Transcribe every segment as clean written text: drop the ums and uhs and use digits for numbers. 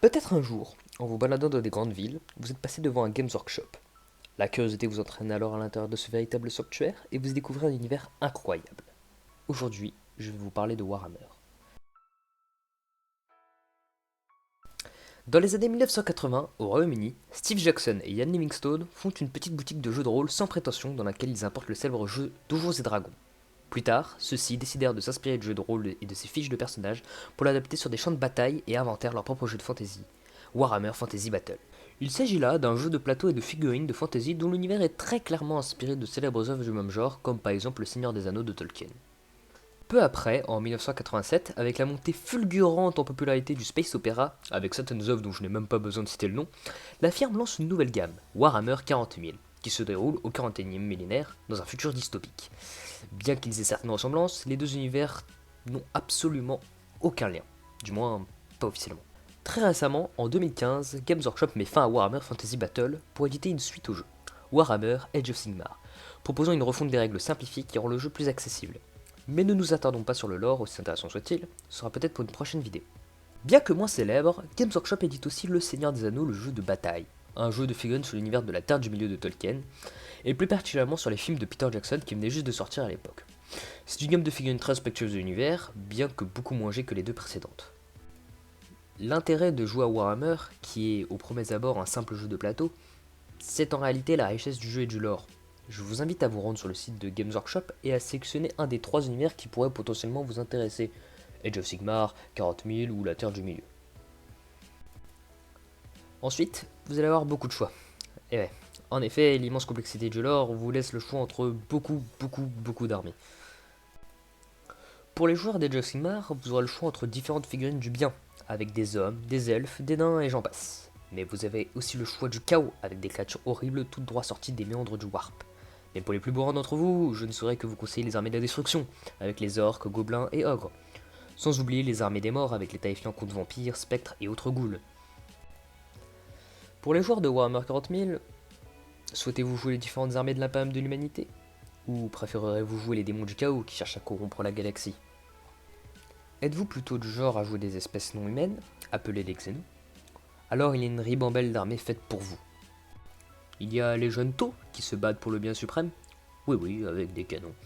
Peut-être un jour, en vous baladant dans des grandes villes, vous êtes passé devant un Games Workshop. La curiosité vous entraîne alors à l'intérieur de ce véritable sanctuaire et vous y découvrez un univers incroyable. Aujourd'hui, je vais vous parler de Warhammer. Dans les années 1980, au Royaume-Uni, Steve Jackson et Ian Livingstone font une petite boutique de jeux de rôle sans prétention dans laquelle ils importent le célèbre jeu Donjons et Dragons. Plus tard, ceux-ci décidèrent de s'inspirer du jeu de rôle et de ses fiches de personnages pour l'adapter sur des champs de bataille et inventèrent leur propre jeu de fantasy, Warhammer Fantasy Battle. Il s'agit là d'un jeu de plateau et de figurines de fantasy dont l'univers est très clairement inspiré de célèbres œuvres du même genre, comme par exemple Le Seigneur des Anneaux de Tolkien. Peu après, en 1987, avec la montée fulgurante en popularité du space opéra, avec certaines œuvres dont je n'ai même pas besoin de citer le nom, la firme lance une nouvelle gamme, Warhammer 40 000, qui se déroule au 41e millénaire, dans un futur dystopique. Bien qu'ils aient certaines ressemblances, les deux univers n'ont absolument aucun lien, du moins pas officiellement. Très récemment, en 2015, Games Workshop met fin à Warhammer Fantasy Battle pour éditer une suite au jeu, Warhammer Age of Sigmar, proposant une refonte des règles simplifiées qui rend le jeu plus accessible. Mais ne nous attardons pas sur le lore, aussi intéressant soit-il, ce sera peut-être pour une prochaine vidéo. Bien que moins célèbre, Games Workshop édite aussi Le Seigneur des Anneaux, le jeu de bataille, un jeu de figurines sur l'univers de la Terre du Milieu de Tolkien, et plus particulièrement sur les films de Peter Jackson qui venaient juste de sortir à l'époque. C'est une gamme de figurines très respectueuse de l'univers, bien que beaucoup moins âgée que les deux précédentes. L'intérêt de jouer à Warhammer, qui est au premier abord un simple jeu de plateau, c'est en réalité la richesse du jeu et du lore. Je vous invite à vous rendre sur le site de Games Workshop et à sélectionner un des trois univers qui pourraient potentiellement vous intéresser. Age of Sigmar, 40 000 ou la Terre du Milieu. Ensuite, vous allez avoir beaucoup de choix. Et ouais, en effet, l'immense complexité du lore vous laisse le choix entre beaucoup d'armées. Pour les joueurs d'Age of Sigmar, vous aurez le choix entre différentes figurines du bien, avec des hommes, des elfes, des nains et j'en passe. Mais vous avez aussi le choix du chaos, avec des créatures horribles toutes droit sorties des méandres du Warp. Mais pour les plus bourrins d'entre vous, je ne saurais que vous conseiller les armées de la destruction, avec les orques, gobelins et ogres. Sans oublier les armées des morts avec les terrifiants contre vampires, spectres et autres ghouls. Pour les joueurs de Warhammer 40 000, souhaitez-vous jouer les différentes armées de l'impérium de l'humanité? Ou préférerez-vous jouer les démons du chaos qui cherchent à corrompre la galaxie? Êtes-vous plutôt du genre à jouer des espèces non humaines, appelées les Xénos? Alors il y a une ribambelle d'armées faite pour vous. Il y a les jeunes taux qui se battent pour le bien suprême. Oui, avec des canons.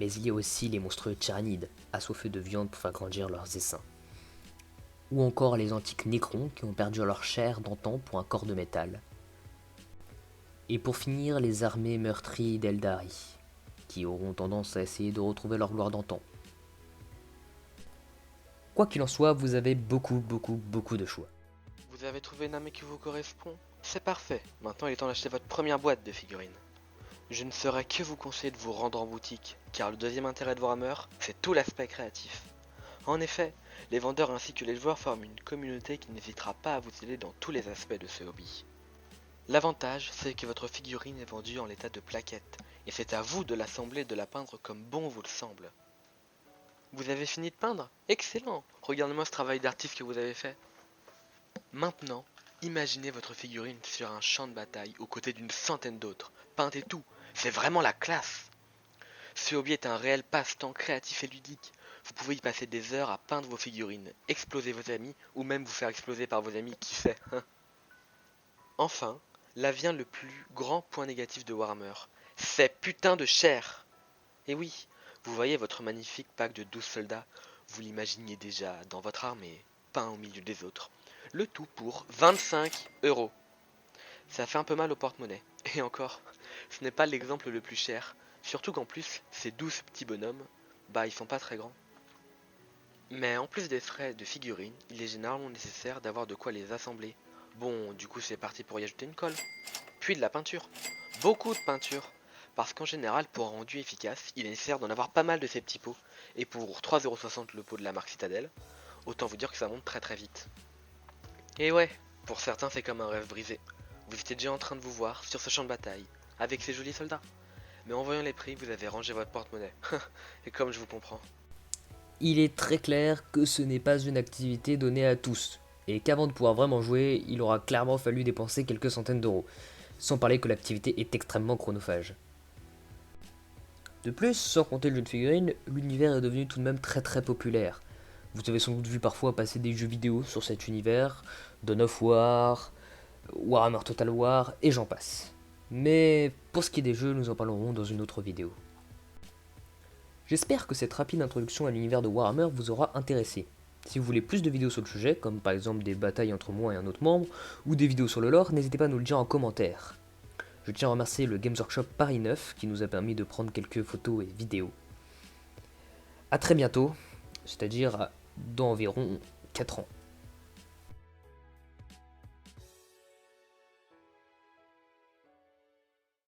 Mais il y a aussi les monstrueux tyrannides, assoiffés de viande pour faire grandir leurs essaims. Ou encore les antiques nécrons qui ont perdu leur chair d'antan pour un corps de métal. Et pour finir, les armées meurtries d'Eldari, qui auront tendance à essayer de retrouver leur gloire d'antan. Quoi qu'il en soit, vous avez beaucoup de choix. Vous avez trouvé une armée qui vous correspond? C'est parfait, maintenant il est temps d'acheter votre première boîte de figurines. Je ne saurais que vous conseiller de vous rendre en boutique, car le deuxième intérêt de Warhammer, c'est tout l'aspect créatif. En effet, les vendeurs ainsi que les joueurs forment une communauté qui n'hésitera pas à vous aider dans tous les aspects de ce hobby. L'avantage, c'est que votre figurine est vendue en l'état de plaquette, et c'est à vous de l'assembler et de la peindre comme bon vous le semble. Vous avez fini de peindre? Excellent! Regardez-moi ce travail d'artiste que vous avez fait. Maintenant, imaginez votre figurine sur un champ de bataille aux côtés d'une centaine d'autres, peinte et tout, c'est vraiment la classe. Ce hobby est un réel passe-temps créatif et ludique. Vous pouvez y passer des heures à peindre vos figurines, exploser vos amis, ou même vous faire exploser par vos amis, qui sait. Enfin, là vient le plus grand point négatif de Warhammer. C'est putain de cher. Et oui, vous voyez votre magnifique pack de 12 soldats, vous l'imaginiez déjà dans votre armée, peint au milieu des autres. Le tout pour 25 €. Ça fait un peu mal au porte-monnaie. Et encore, ce n'est pas l'exemple le plus cher. Surtout qu'en plus, ces 12 petits bonhommes, bah ils sont pas très grands. Mais en plus des frais de figurines, il est généralement nécessaire d'avoir de quoi les assembler. Bon, du coup c'est parti pour y ajouter une colle. Puis de la peinture. Beaucoup de peinture. Parce qu'en général, pour un rendu efficace, il est nécessaire d'en avoir pas mal de ces petits pots. Et pour 3,60 € le pot de la marque Citadel, autant vous dire que ça monte très vite. Et ouais, pour certains c'est comme un rêve brisé. Vous étiez déjà en train de vous voir sur ce champ de bataille, avec ces jolis soldats. Mais en voyant les prix, vous avez rangé votre porte-monnaie. Et comme je vous comprends. Il est très clair que ce n'est pas une activité donnée à tous, et qu'avant de pouvoir vraiment jouer, il aura clairement fallu dépenser quelques centaines d'euros, sans parler que l'activité est extrêmement chronophage. De plus, sans compter le jeu de figurines, l'univers est devenu tout de même très populaire. Vous avez sans doute vu parfois passer des jeux vidéo sur cet univers, Dawn of War, Warhammer Total War, et j'en passe. Mais pour ce qui est des jeux, nous en parlerons dans une autre vidéo. J'espère que cette rapide introduction à l'univers de Warhammer vous aura intéressé. Si vous voulez plus de vidéos sur le sujet, comme par exemple des batailles entre moi et un autre membre, ou des vidéos sur le lore, n'hésitez pas à nous le dire en commentaire. Je tiens à remercier le Games Workshop Paris 9 qui nous a permis de prendre quelques photos et vidéos. A très bientôt, c'est-à-dire dans environ 4 ans.